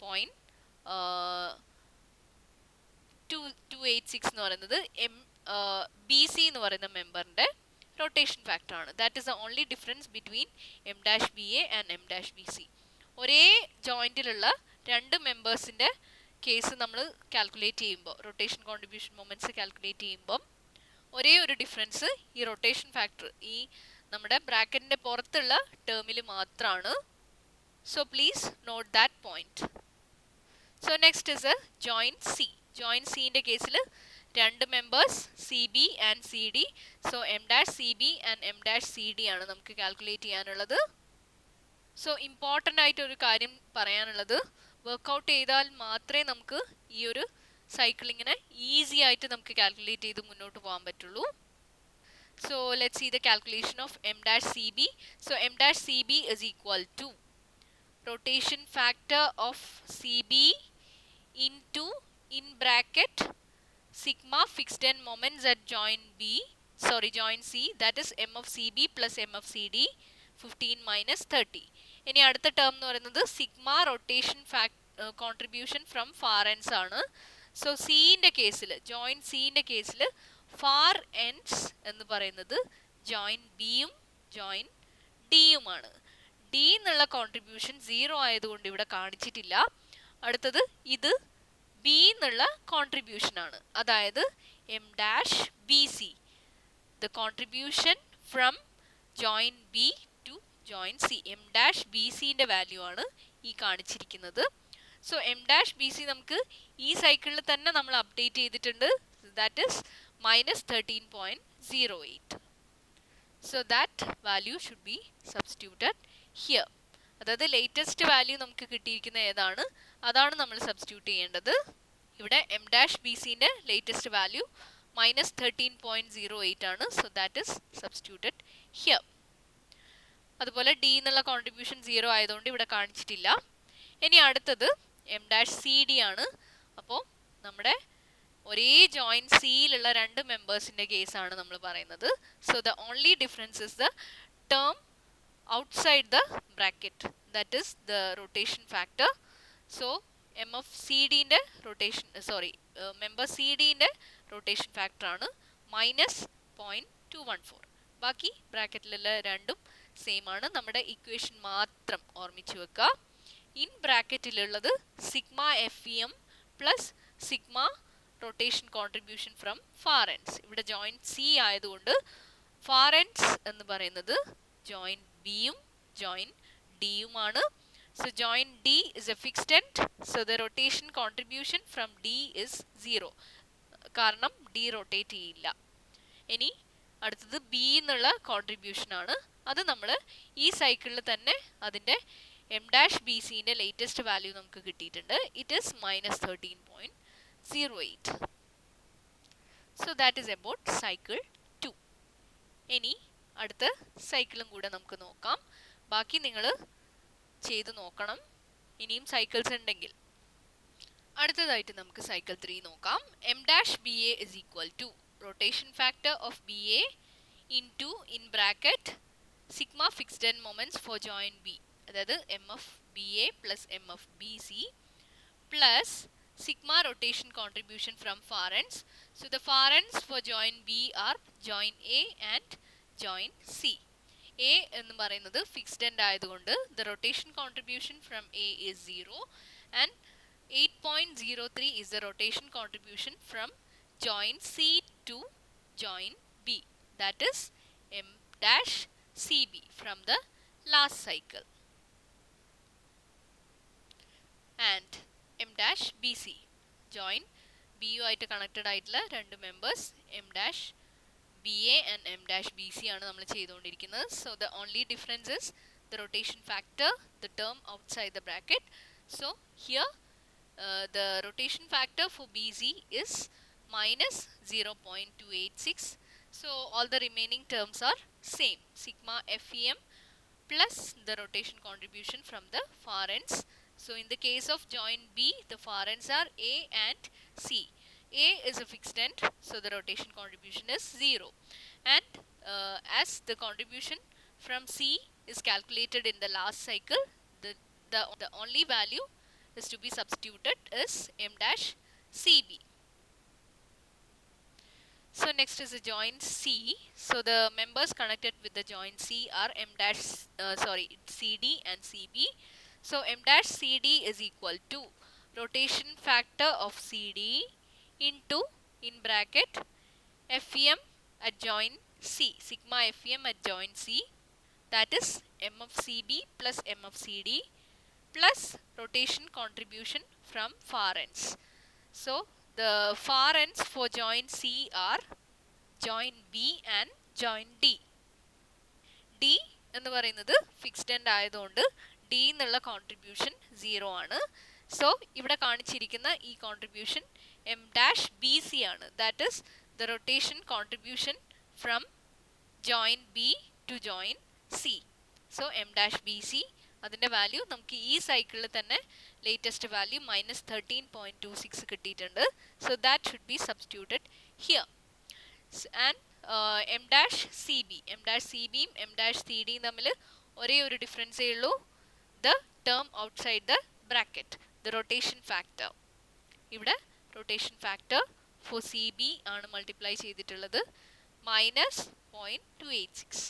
0.286 എന്ന് പറയുന്നത് BC എന്ന് പറയുന്ന മെമ്പറിന്റെ റൊട്ടേഷൻ ഫാക്ടർ ആണ്. That is the only difference between M dash B A and M dash B C. ഒരേ ജോയിന്റിലുള്ള രണ്ട് മെമ്പേഴ്സിന്റെ കേസ് നമ്മൾ കാൽക്കുലേറ്റ് ചെയ്യുമ്പോൾ, റൊട്ടേഷൻ കോൺട്രിബ്യൂഷൻ മൊമെന്റ്സ് കാൽക്കുലേറ്റ് ചെയ്യുമ്പം ഒരേ ഒരു ഡിഫറൻസ് ഈ റൊട്ടേഷൻ ഫാക്ടർ ഈ നമ്മുടെ ബ്രാക്കറ്റിന്റെ പുറത്തുള്ള ടേമിൽ മാത്രമാണ്. So please note that point. So next is A joint C. Joint സിന്റെ കേസിൽ രണ്ട് members C B and C D. So M dash C B and M dash C D ആണ് നമുക്ക് കാൽക്കുലേറ്റ് ചെയ്യാനുള്ളത്. സോ ഇമ്പോർട്ടൻ്റ് ആയിട്ട് ഒരു കാര്യം പറയാനുള്ളത്, വർക്കൗട്ട് ചെയ്താൽ മാത്രമേ നമുക്ക് ഈ ഒരു സൈക്ലിങ്ങിനെ ഈസി ആയിട്ട് നമുക്ക് കാൽക്കുലേറ്റ് ചെയ്ത് മുന്നോട്ട് പോകാൻ പറ്റുള്ളൂ. So let's see the calculation of M dash C B. So M dash C B is equal to rotation factor of C B into in bracket sigma fixed end moments at joint C, that is m of CB plus m of CD 15 minus 30. ഇനി അടുത്ത term എന്ന് പറയുന്നത് sigma rotation contribution from far ends ആണ്. So സിന്റെ കേസിൽ, joint സിന്റെ കേസിൽ far ends എന്ന് പറയുന്നത് ജോയിന്റ് ബിയും ജോയിന്റ് ഡിയുമാണ്. ഡി എന്നുള്ള കോൺട്രിബ്യൂഷൻ 0 ആയതുകൊണ്ട് ഇവിടെ കാണിച്ചിട്ടില്ല. അടുത്തത് ഇത് ബി എന്നുള്ള കോൺട്രിബ്യൂഷൻ ആണ്, അതായത് M dash B C. The contribution from joint B to joint C, M dash B സിന്റെ വാല്യൂ ആണ് ഈ കാണിച്ചിരിക്കുന്നത്. So M dash B C നമുക്ക് ഈ സൈക്കിളിൽ തന്നെ നമ്മൾ അപ്ഡേറ്റ് ചെയ്തിട്ടുണ്ട്. That is -13.08. So that value should be substituted here. അതായത് ലേറ്റസ്റ്റ് വാല്യൂ നമുക്ക് കിട്ടിയിരിക്കുന്ന ഏതാണ് അതാണ് നമ്മൾ സബ്സ്റ്റിറ്റ്യൂട്ട് ചെയ്യേണ്ടത്. ഇവിടെ എം ഡാഷ് ബി സിന്റെ ലേറ്റസ്റ്റ് വാല്യൂ -13.08 ആണ്. So that is substituted here. അതുപോലെ ഡി എന്നുള്ള കോൺട്രിബ്യൂഷൻ 0 ആയതുകൊണ്ട് ഇവിടെ കാണിച്ചിട്ടില്ല. ഇനി അടുത്തത് എം ഡാഷ് സി ഡി ആണ്. അപ്പോൾ നമ്മുടെ ഒരേ ജോയിന്റ് സിയിലുള്ള രണ്ട് മെമ്പേഴ്സിന്റെ കേസാണ് നമ്മൾ പറയുന്നത്. So the only difference is the term outside the bracket, that is the rotation factor. So MFCD ന്റെ rotation member CD ന്റെ rotation factor ആണ് -0.214. ബാക്കി ബ്രാക്കറ്റിലുള്ള രണ്ടും സെയിം ആണ്. നമ്മുടെ ഇക്വേഷൻ മാത്രം ഓർമ്മിച്ചു വെക്കുക. ഇൻ ബ്രാക്കറ്റിലുള്ളത് sigma FEM plus sigma rotation contribution from far ends. ഇവിടെ ജോയിന്റ് സി ആയതുകൊണ്ട് ഫാർ എൻഡ്സ് എന്ന് പറയുന്നത് joint B യും joint D യുമാണ്. So joint D is a fixed end. So the rotation contribution from D is 0. കാരണം D rotate ചെയ്യില്ല. ഇനി അടുത്തത് B എന്നുള്ള കോൺട്രിബ്യൂഷൻ ആണ്. അത് നമ്മൾ ഈ സൈക്കിളിൽ തന്നെ അതിൻ്റെ എം ഡാഷ് ബി സിൻ്റെ ലേറ്റസ്റ്റ് വാല്യൂ നമുക്ക് കിട്ടിയിട്ടുണ്ട്. It is -13.08. So that is about cycle 2. ഇനി അടുത്ത സൈക്കിളും കൂടെ നമുക്ക് നോക്കാം. ബാക്കി നിങ്ങൾ ചെയ്ത് നോക്കണം ഇനിയും സൈക്കിൾസ് ഉണ്ടെങ്കിൽ. അടുത്തതായിട്ട് നമുക്ക് സൈക്കിൾ 3 നോക്കാം. M dash B A is equal to rotation factor of B A into in bracket sigma fixed end moments for joint B, അതായത് M F B A plus M F B C plus sigma rotation contribution from far ends. So the far ends for joint B are joint A and joint C. A എന്ന് പറയുന്നത് fixed end ആയതുകൊണ്ട് the rotation contribution from A is 0 and 8.03 is the rotation contribution from joint C to joint B, that is M dash CB from the last cycle. And M dash BC join BU ആയിട്ട് connected ആയിട്ടുള്ള രണ്ട് members M dash B A and M dash B C ആണ് നമ്മൾ ചെയ്തുകൊണ്ടിരിക്കുന്നത്. So the only difference is the rotation factor, the term outside the bracket. So here the rotation factor for B C is -0.286. So all the remaining terms are same. Sigma FEM plus the rotation contribution from the far ends. So in the case of joint B, the far ends are A and C. A is a fixed end, so the rotation contribution is 0. And as the contribution from C is calculated in the last cycle, the only value is to be substituted is M dash CB. So next is the joint C. So the members connected with the joint C are CD and CB. So M dash CD is equal to rotation factor of CD into in bracket FEM at joint C, sigma FEM at joint C, that is M of CB plus M of CD plus rotation contribution from far ends. So the far ends for joint C are joint B and joint D. D എന്ന് പറയുന്നത് fixed end ആയതുകൊണ്ട് D എന്നുള്ള contribution 0 ആണ്. So ഇവിടെ കാണിച്ചിരിക്കുന്ന ഈ contribution M dash B C ആണ്. That is the rotation contribution from joint B to joint C. So M dash B C അതിൻ്റെ വാല്യൂ നമുക്ക് ഈ സൈക്കിളിൽ തന്നെ ലേറ്റസ്റ്റ് വാല്യൂ -13.26 കിട്ടിയിട്ടുണ്ട്. So that should be substituted here. And M dash C B, M dash C ബിയും M dash C ഡിയും തമ്മിൽ ഒരേ ഒരു ഡിഫറൻസേ ഉള്ളൂ, the term outside the bracket, the rotation factor. ഇവിടെ rotation factor for C B ആണ് multiply ചെയ്തിട്ടുള്ളത് -0.286.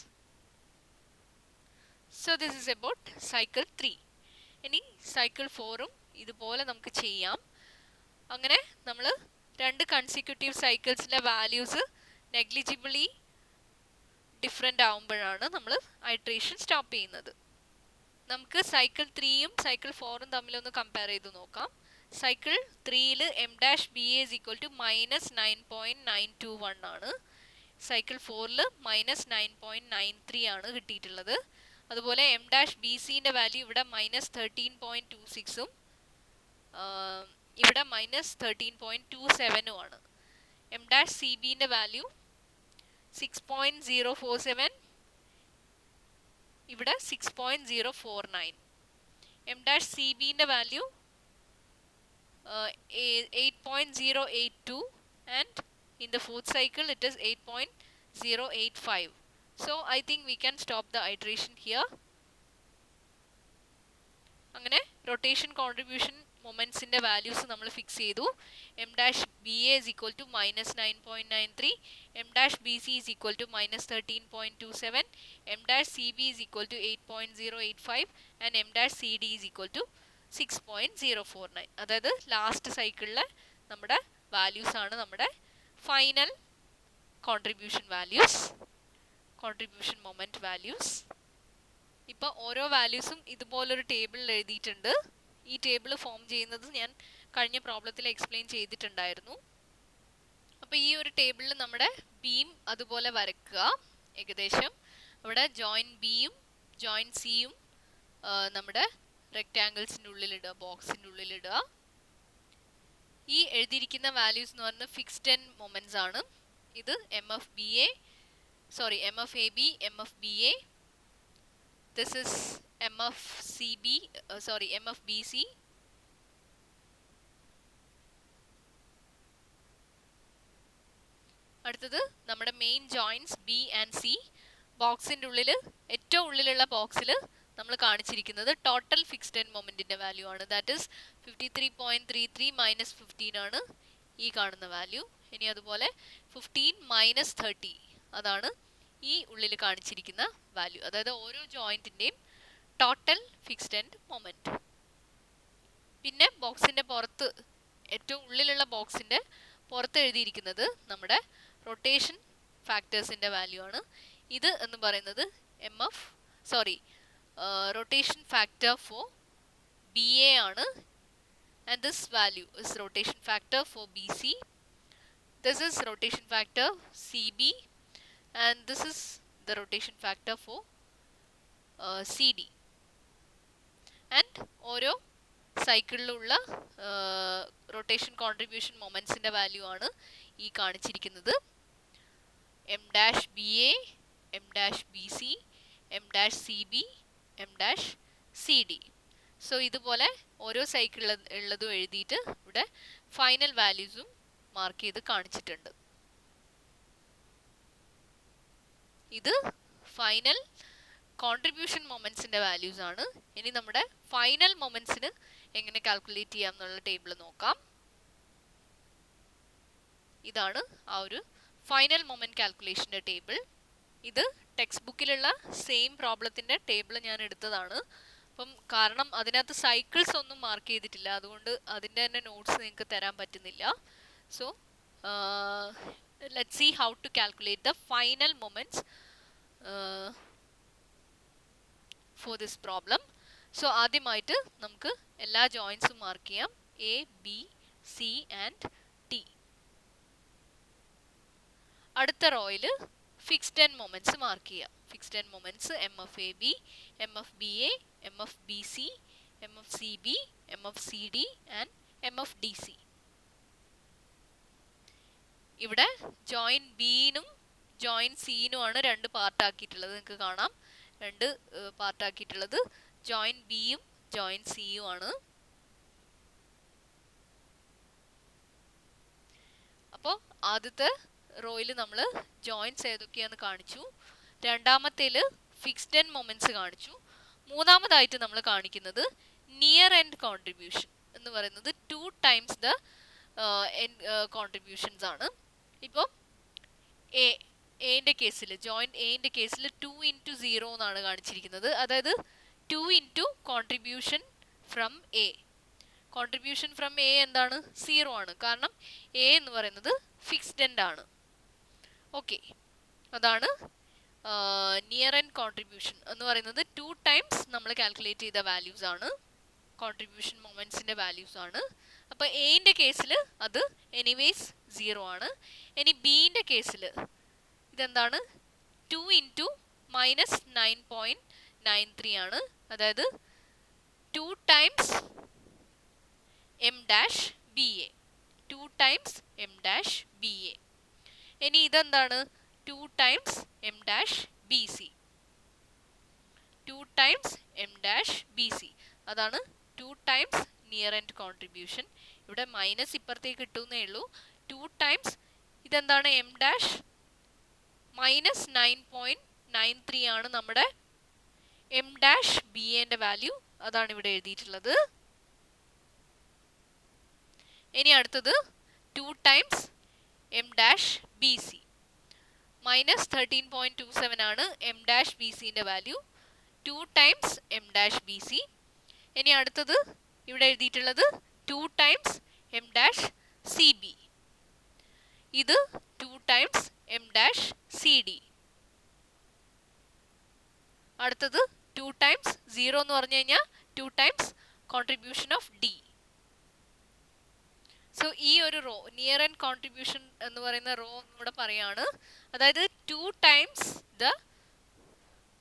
So this is about cycle 3. ഇനി സൈക്കിൾ 4ഉം ഇതുപോലെ നമുക്ക് ചെയ്യാം. അങ്ങനെ നമ്മൾ രണ്ട് കൺസിക്യൂട്ടീവ് സൈക്കിൾസിലെ വാല്യൂസ് നെഗ്ലിജിബിളി ഡിഫറെൻ്റ് ആവുമ്പോഴാണ് നമ്മൾ ഐട്രേഷൻ സ്റ്റോപ്പ് ചെയ്യുന്നത്. നമുക്ക് സൈക്കിൾ 3യും സൈക്കിൾ 4ഉം തമ്മിലൊന്ന് കമ്പയർ ചെയ്ത് നോക്കാം. സൈക്കിൾ 3യിൽ M dash B A is equal to -9.921 ആണ്. സൈക്കിൾ 4ൽ -9.93 ആണ് കിട്ടിയിട്ടുള്ളത്. അതുപോലെ എം ഡാഷ് ബി സിൻ്റെ വാല്യൂ ഇവിടെ -13.26ഉം ഇവിടെ -13.27ഉം ആണ്. എം ഡാഷ് സി ബിൻ്റെ വാല്യൂ 6.047, ഇവിടെ 6.049. എം ഡാഷ് സി ബിൻ്റെ value 8.082 and in the fourth cycle it is 8.085. So I think we can stop the iteration here. അങ്ങനെ റൊട്ടേഷൻ കോൺട്രിബ്യൂഷൻ മൊമെൻറ്റ്സിൻ്റെ വാല്യൂസ് നമ്മൾ ഫിക്സ് ചെയ്തു. M dash B A is equal to -9.93, M dash B C is equal to -13.27, M dash C B is equal to 8.085 and M dash C D is equal to 6.049. അതായത് last സൈക്കിളിലെ നമ്മുടെ values ആണ് നമ്മുടെ final contribution values, contribution moment values. ഇപ്പോൾ ഓരോ വാല്യൂസും ഇതുപോലൊരു ടേബിളിൽ എഴുതിയിട്ടുണ്ട്. ഈ ടേബിൾ ഫോം ചെയ്യുന്നത് ഞാൻ കഴിഞ്ഞ പ്രോബ്ലത്തിൽ എക്സ്പ്ലെയിൻ ചെയ്തിട്ടുണ്ടായിരുന്നു. അപ്പോൾ ഈ ഒരു ടേബിളിൽ നമ്മുടെ ബീം അതുപോലെ വരക്കുക. ഏകദേശം അവിടെ ജോയിൻറ്റ് ബിയും ജോയിൻറ്റ് സിയും നമ്മുടെ റെക്റ്റാങ്കിൾസിൻ്റെ ഉള്ളിലിടുക, ബോക്സിൻ്റെ ഉള്ളിലിടുക. ഈ എഴുതിയിരിക്കുന്ന വാല്യൂസ് എന്ന് പറയുന്നത് ഫിക്സ്ഡ് എൻഡ് മൊമെൻറ്റ്സ് ആണ്. ഇത് M F A B, M F B A. This is MFBC. അടുത്തത് നമ്മുടെ main joints B and C. ബോക്സിൻ്റെ ഉള്ളിൽ ഏറ്റവും ഉള്ളിലുള്ള ബോക്സിൽ നമ്മൾ കാണിച്ചിരിക്കുന്നത് ടോട്ടൽ ഫിക്സ്ഡ് എൻഡ് മൊമെൻറ്റിൻ്റെ വാല്യൂ ആണ്. ദാറ്റ് ഈസ് 53.33 - 15 ആണ് ഈ കാണുന്ന വാല്യൂ. ഇനി അതുപോലെ 15 - 30 അതാണ് ഈ ഉള്ളിൽ കാണിച്ചിരിക്കുന്ന വാല്യൂ. അതായത് ഓരോ ജോയിൻറ്റിൻ്റെയും ടോട്ടൽ ഫിക്സ്ഡ് എൻഡ് മൊമെൻറ്റ്. പിന്നെ ബോക്സിൻ്റെ പുറത്ത്, ഏറ്റവും ഉള്ളിലുള്ള ബോക്സിൻ്റെ പുറത്ത് എഴുതിയിരിക്കുന്നത് നമ്മുടെ റൊട്ടേഷൻ ഫാക്ടേഴ്സിൻ്റെ വാല്യൂ ആണ്. ഇത് എന്ന് പറയുന്നത് rotation factor for B A ആണ്. And this value is rotation factor for B C. This is rotation factor C B. And this is the rotation factor for CD. And ഓരോ സൈക്കിളിലുള്ള rotation contribution മൊമെൻറ്റ്സിൻ്റെ value ആണ് ഈ കാണിച്ചിരിക്കുന്നത്. M dash B A, M dash B C, M dash C B, M dash C D. So ഇതുപോലെ ഓരോ സൈക്കിളിൽ ഉള്ളതും എഴുതിയിട്ട് ഇവിടെ ഫൈനൽ വാല്യൂസും മാർക്ക് ചെയ്ത് കാണിച്ചിട്ടുണ്ട്. ഇത് ഫൈനൽ കോൺട്രിബ്യൂഷൻ മൊമെൻറ്റ്സിൻ്റെ വാല്യൂസ് ആണ്. ഇനി നമ്മുടെ ഫൈനൽ മൊമെൻറ്റ്സിന് എങ്ങനെ കാൽക്കുലേറ്റ് ചെയ്യാം എന്നുള്ള ടേബിൾ നോക്കാം. ഇതാണ് ആ ഒരു ഫൈനൽ മൊമെൻറ്റ് കാൽക്കുലേഷൻ്റെ ടേബിൾ. ഇത് ടെക്സ്റ്റ് ബുക്കിലുള്ള സെയിം പ്രോബ്ലത്തിൻ്റെ ടേബിൾ ഞാൻ എടുത്തതാണ്. അപ്പം കാരണം അതിനകത്ത് സൈക്കിൾസ് ഒന്നും മാർക്ക് ചെയ്തിട്ടില്ല, അതുകൊണ്ട് അതിൻ്റെ തന്നെ നോട്ട്സ് നിങ്ങൾക്ക് തരാൻ പറ്റുന്നില്ല. So let's see how to calculate the final moments for this problem. So ആദ്യമായിട്ട് നമുക്ക് എല്ലാ ജോയിൻറ്റ്സും മാർക്ക് ചെയ്യാം. A, B, C and T. അടുത്ത റോയിൽ ഫിക്സ്ഡ് എൻഡ് മൊമെൻറ്റ്സ് മാർക്ക് ചെയ്യാം. Fixed end moments M F A B, M F B A, M F B C, M F C B, M F C D and M F D C. ഇവിടെ joint ബിനും joint സിനുമാണ് രണ്ട് പാർട്ടാക്കിയിട്ടുള്ളത്. നിങ്ങൾക്ക് കാണാം, രണ്ട് പാർട്ടാക്കിയിട്ടുള്ളത് joint ബിയും joint സിയും ആണ്. അപ്പോൾ ആദ്യത്തെ റോയിൽ നമ്മൾ ജോയിൻറ്റ്സ് ഏതൊക്കെയാണെന്ന് കാണിച്ചു. രണ്ടാമത്തേൽ ഫിക്സ്ഡ് എൻഡ് മൊമെൻറ്റ്സ് കാണിച്ചു. മൂന്നാമതായിട്ട് നമ്മൾ കാണിക്കുന്നത് നിയർ എൻഡ് കോൺട്രിബ്യൂഷൻ എന്ന് പറയുന്നത് 2 times ദ കോൺട്രിബ്യൂഷൻസ് ആണ്. ഇപ്പോൾ എന്റെ കേസിൽ, ജോയിൻറ്റ് എന്റെ കേസിൽ 2 into 0 എന്നാണ് കാണിച്ചിരിക്കുന്നത്. അതായത് 2 into contribution from A. Contribution from A എന്താണ്? 0 ആണ്. കാരണം എ എന്ന് പറയുന്നത് ഫിക്സ്ഡ് എൻഡ് ആണ്. ഓക്കെ, അതാണ് നിയർ എൻഡ് കോൺട്രിബ്യൂഷൻ എന്ന് പറയുന്നത് 2 times നമ്മൾ കാൽക്കുലേറ്റ് ചെയ്ത വാല്യൂസ് ആണ്, കോൺട്രിബ്യൂഷൻ മൊമെൻറ്റ്സിൻ്റെ വാല്യൂസ് ആണ്. അപ്പോൾ എന്റെ കേസിൽ അത് എനിവേസ് 0 ആണ്. ഇനി ബിന്റെ കേസിൽ ഇതെന്താണ്? 2 into -9.93 ആണ്. അതായത് 2 times M dash B A, 2 times M dash B A. ഇനി ഇതെന്താണ്? 2 times M dash B C. 2 times M dash B C. അതാണ് 2 ടൈംസ് നിയർ എൻഡ് കോൺട്രിബ്യൂഷൻ. ഇവിടെ മൈനസ് ഇപ്പുറത്തേക്ക് കിട്ടുന്നേ ഉള്ളൂ. 2 ടൈംസ് ഇതെന്താണ്, എം ഡാഷ് മൈനസ് 9.93 ആണ് നമ്മുടെ എം ഡാഷ് ബി എൻ്റെ വാല്യൂ. അതാണ് ഇവിടെ എഴുതിയിട്ടുള്ളത്. ഇനി അടുത്തത് 2 times M dash B C. Minus 13.27 ആണ് എം ഡാഷ് ബി സിൻ്റെ value. 2 times M dash B C. ഇനി അടുത്തത് ഇവിടെ എഴുതിയിട്ടുള്ളത് 2 times M dash C B. ഇത് 2 times M dash C D. അടുത്തത് 2 ടൈംസ് 0 എന്ന് പറഞ്ഞു കഴിഞ്ഞാൽ 2 times contribution of D. So ഈ ഒരു റോ നിയർ ആൻഡ് കോൺട്രിബ്യൂഷൻ എന്ന് പറയുന്ന റോ ഇവിടെ പറയാണ്. അതായത് 2 times the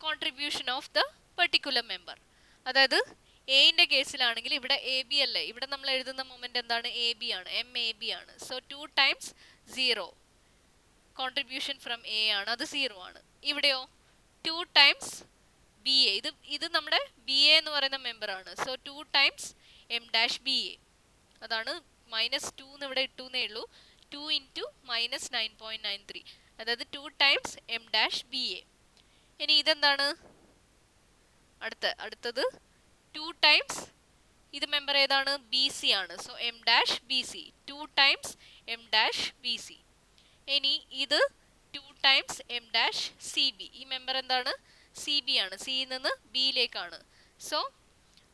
contribution of the particular member. അതായത് എന്റെ കേസിലാണെങ്കിൽ ഇവിടെ എ ബി അല്ലേ, ഇവിടെ നമ്മൾ എഴുതുന്ന മൊമെന്റ് എന്താണ്, എ ബി ആണ്, എം എ ബി ആണ്. So 2 times 0 contribution from A ആണ്, അത് 0 ആണ്. ഇവിടെയോ 2 ടൈംസ് ബി എ, ഇത് നമ്മുടെ ബി എ എന്ന് പറയുന്ന മെമ്പർ ആണ്. So 2 times M dash B A. അതാണ് -2 എന്ന് ഇവിടെ ഇട്ടുന്നേ ഉള്ളൂ. 2 ഇൻറ്റു മൈനസ് 9.93, അതായത് 2 times M dash B A. ഇനി ഇതെന്താണ് അടുത്തത് 2 ടൈംസ് ഇത് മെമ്പർ ഏതാണ്, ബി സി ആണ്. So M dash B C, 2 times M dash B C. ഇനി ഇത് 2 times M dash C B. ഈ മെമ്പർ എന്താണ്, സി ബി ആണ്, സിയിൽ നിന്ന് ബിയിലേക്കാണ്. So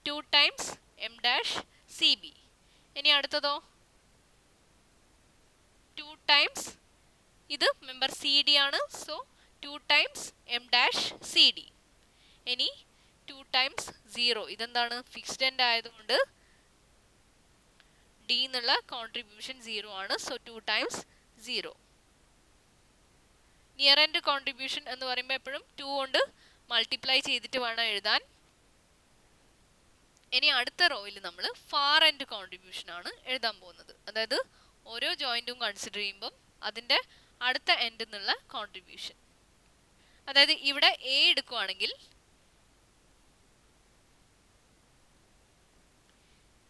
2 times M dash C B. ഇനി അടുത്തതോ 2 ടൈംസ് ഇത് മെമ്പർ സി ഡി ആണ്. So 2 times M dash C D. ഇനി 2 ടൈംസ് 0, ഇതെന്താണ്, ഫിക്സ്ഡ് എൻഡ് ആയതുകൊണ്ട് ഡി എന്നുള്ള കോൺട്രിബ്യൂഷൻ 0 ആണ്. So 2 times 0. Near end contribution എന്ന് പറയുമ്പോൾ എപ്പോഴും 2 കൊണ്ട് മൾട്ടിപ്ലൈ ചെയ്തിട്ട് വേണം എഴുതാൻ. ഇനി അടുത്ത റോയിൽ നമ്മൾ ഫാർ എൻഡ് കോൺട്രിബ്യൂഷൻ ആണ് എഴുതാൻ പോകുന്നത്. അതായത് ഓരോ ജോയിന്റും കൺസിഡർ ചെയ്യുമ്പം അതിൻ്റെ അടുത്ത എൻഡ് എന്നുള്ള കോൺട്രിബ്യൂഷൻ. അതായത് ഇവിടെ എ എടുക്കുവാണെങ്കിൽ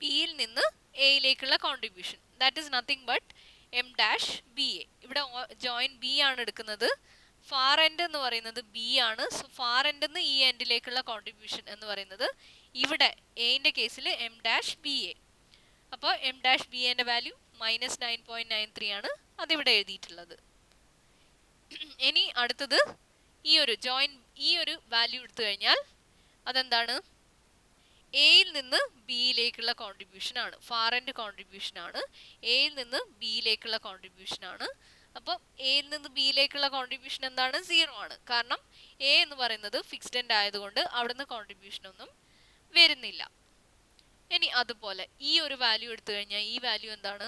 ബിയിൽ നിന്ന് എയിലേക്കുള്ള contribution, that is nothing but M dash B A. ഇവിടെ ജോയിന്റ് ബി ആണ് എടുക്കുന്നത്. ഫാർ എൻഡ് എന്ന് പറയുന്നത് ബി ആണ്. സോ ഫാർ എൻഡ് നിന്ന് ഈ എൻഡിലേക്കുള്ള കോൺട്രിബ്യൂഷൻ എന്ന് പറയുന്നത് ഇവിടെ എന്റെ കേസിൽ എം ഡാഷ് ബി എ. അപ്പോൾ എം ഡാഷ് ബി എൻ്റെ വാല്യൂ -9.93 ആണ്, അതിവിടെ എഴുതിയിട്ടുള്ളത്. ഇനി അടുത്തത് ഈ ഒരു വാല്യൂ എടുത്തു കഴിഞ്ഞാൽ അതെന്താണ്, എയിൽ നിന്ന് ബിയിലേക്കുള്ള കോൺട്രിബ്യൂഷൻ ആണ്, ഫാർ എൻഡ് കോൺട്രിബ്യൂഷൻ ആണ്. എയിൽ നിന്ന് ബിയിലേക്കുള്ള കോൺട്രിബ്യൂഷൻ ആണ്. അപ്പം എയിൽ നിന്ന് ബിയിലേക്കുള്ള കോൺട്രിബ്യൂഷൻ എന്താണ്, 0 ആണ്. കാരണം എ എന്ന് പറയുന്നത് ഫിക്സ്ഡ് എൻഡ് ആയതുകൊണ്ട് അവിടുന്ന് കോൺട്രിബ്യൂഷൻ ഒന്നും വരുന്നില്ല. ഇനി അതുപോലെ ഈ ഒരു വാല്യൂ എടുത്തു കഴിഞ്ഞാൽ ഈ വാല്യൂ എന്താണ്,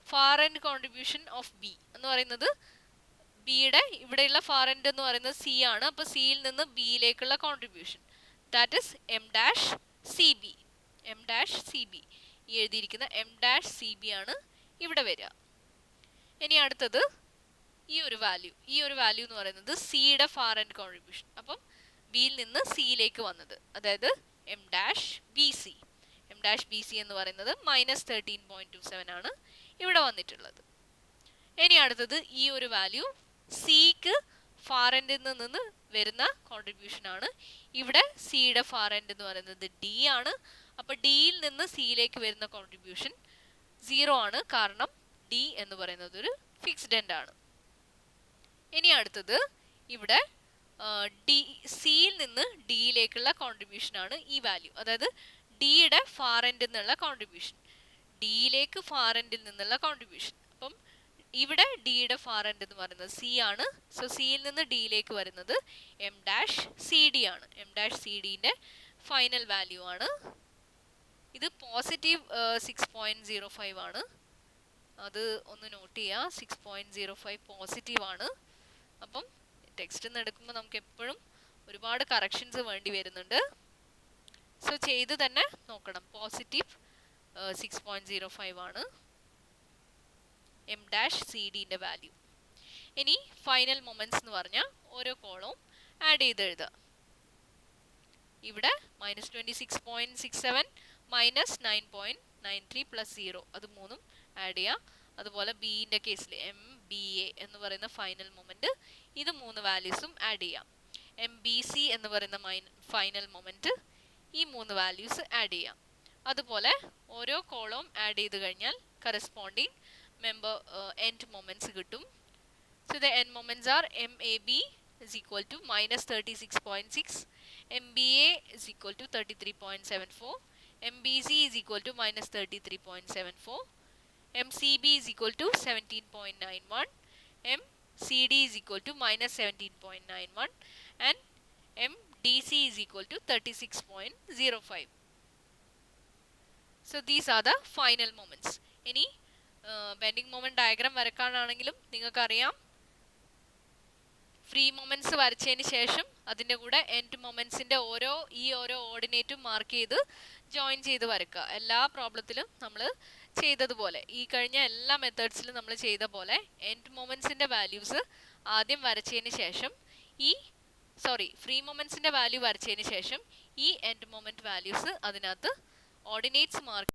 far end contribution of B എന്ന് പറയുന്നത് ബിയുടെ ഇവിടെയുള്ള ഫാർ എൻഡ് എന്ന് പറയുന്നത് സി ആണ്. അപ്പോൾ സിയിൽ നിന്ന് ബിയിലേക്കുള്ള contribution, that is M dash C B. M dash C B, ഈ എഴുതിയിരിക്കുന്ന എം ഡാഷ് സി ബി ആണ് ഇവിടെ വരിക. ഇനി അടുത്തത് ഈ ഒരു വാല്യൂ എന്ന് പറയുന്നത് സിയുടെ ഫാർ എൻഡ് കോൺട്രിബ്യൂഷൻ. അപ്പം ബിയിൽ നിന്ന് സിയിലേക്ക് വന്നത്, അതായത് M dash B C. M dash B C എന്ന് പറയുന്നത് -13.27 ആണ് ഇവിടെ വന്നിട്ടുള്ളത്. ഇനി അടുത്തത് ഈ ഒരു വാല്യൂ സിക്ക് ഫാർ എൻഡിൽ നിന്ന് വരുന്ന കോൺട്രിബ്യൂഷൻ ആണ്. ഇവിടെ സിയുടെ ഫാർ എൻഡ് എന്ന് പറയുന്നത് ഡി ആണ്. അപ്പോൾ ഡിയിൽ നിന്ന് സിയിലേക്ക് വരുന്ന കോൺട്രിബ്യൂഷൻ 0 ആണ്, കാരണം ഡി എന്ന് പറയുന്നത് ഒരു ഫിക്സ്ഡ് എൻഡ് ആണ്. ഇനി അടുത്തത് ഇവിടെ സിയിൽ നിന്ന് ഡിയിലേക്കുള്ള കോൺട്രിബ്യൂഷൻ ആണ് ഈ വാല്യൂ, അതായത് ഡിയുടെ ഫാർ എൻഡിൽ നിന്നുള്ള കോൺട്രിബ്യൂഷൻ, ഡിയിലേക്ക് ഫാർ എൻഡിൽ നിന്നുള്ള കോൺട്രിബ്യൂഷൻ. അപ്പം ഇവിടെ ഡിയുടെ ഫാർ എൻഡ് എന്ന് പറയുന്നത് സി ആണ്. സോ സിയിൽ നിന്ന് ഡിയിലേക്ക് വരുന്നത് എം ഡാഷ് സി ഡി ആണ്. എം ഡാഷ് സി ഡിന്റെ ഫൈനൽ വാല്യൂ ആണ് ഇത്. +6.05 ആണ്, അത് ഒന്ന് നോട്ട് ചെയ്യുക. 6.05 പോസിറ്റീവ് ആണ്. അപ്പം ടെക്സ്റ്റ് നിന്ന് എടുക്കുമ്പോൾ നമുക്ക് എപ്പോഴും ഒരുപാട് കറക്ഷൻസ് വേണ്ടി വരുന്നുണ്ട്. സോ ചെയ്ത് തന്നെ നോക്കണം. +6.05 ആണ് എം ഡാഷ് സി ഡിന്റെ വാല്യൂ. ഇനി ഫൈനൽ മൊമെന്റ്സ് എന്ന് പറഞ്ഞാൽ ഓരോ കോളവും ആഡ് ചെയ്ത് എഴുതുക. ഇവിടെ -26.67 -9.93 പ്ലസ് 0 അത് മൂന്നും ആഡ് ചെയ്യാം. അതുപോലെ ബിന്റെ കേസിൽ MBA എന്ന് പറയുന്ന ഫൈനൽ മൊമെന്റ് ഇത് മൂന്ന് വാല്യൂസും ആഡ് ചെയ്യാം. MBC എന്ന് പറയുന്ന ഫൈനൽ മൊമെന്റ് ഈ മൂന്ന് വാല്യൂസ് ആഡ് ചെയ്യാം. അതുപോലെ ഓരോ കോളവും ആഡ് ചെയ്ത് കഴിഞ്ഞാൽ കറസ്പോണ്ടിങ് മെമ്പർ എൻഡ് മൊമെന്റ്സ് കിട്ടും. So the end moments are MAB is equal to -36.6, MBA is equal to 33.74, MBC is equal to -33.74, MCB is equal to 17.91, MCD is equal to -17.91 and MDC is equal to 36.05. So these are the final moments. ഇനി bending moment diagram വരക്കാനാണെങ്കിലും നിങ്ങൾക്കറിയാം free moments വരച്ചതിന് ശേഷം അതിൻ്റെ കൂടെ end മൊമെന്റ്സിൻ്റെ ഓരോ ഓർഡിനേറ്റും mark ചെയ്ത് join ചെയ്ത് വരക്കുക. എല്ലാ പ്രോബ്ലത്തിലും നമ്മൾ ചെയ്തതുപോലെ ഈ കഴിഞ്ഞ എല്ലാ മെത്തേഡ്സിലും നമ്മൾ ചെയ്ത പോലെ എൻഡ് മൊമെന്റ്സിൻ്റെ വാല്യൂസ് ആദ്യം വരച്ചതിന് ശേഷം ഫ്രീ മൊമെന്റ്സിൻ്റെ വാല്യൂ വരച്ചതിന് ശേഷം ഈ എൻഡ് മൊമെന്റ് വാല്യൂസ് അതിനകത്ത് ഓർഡിനേറ്റ്സ് മാർക്ക്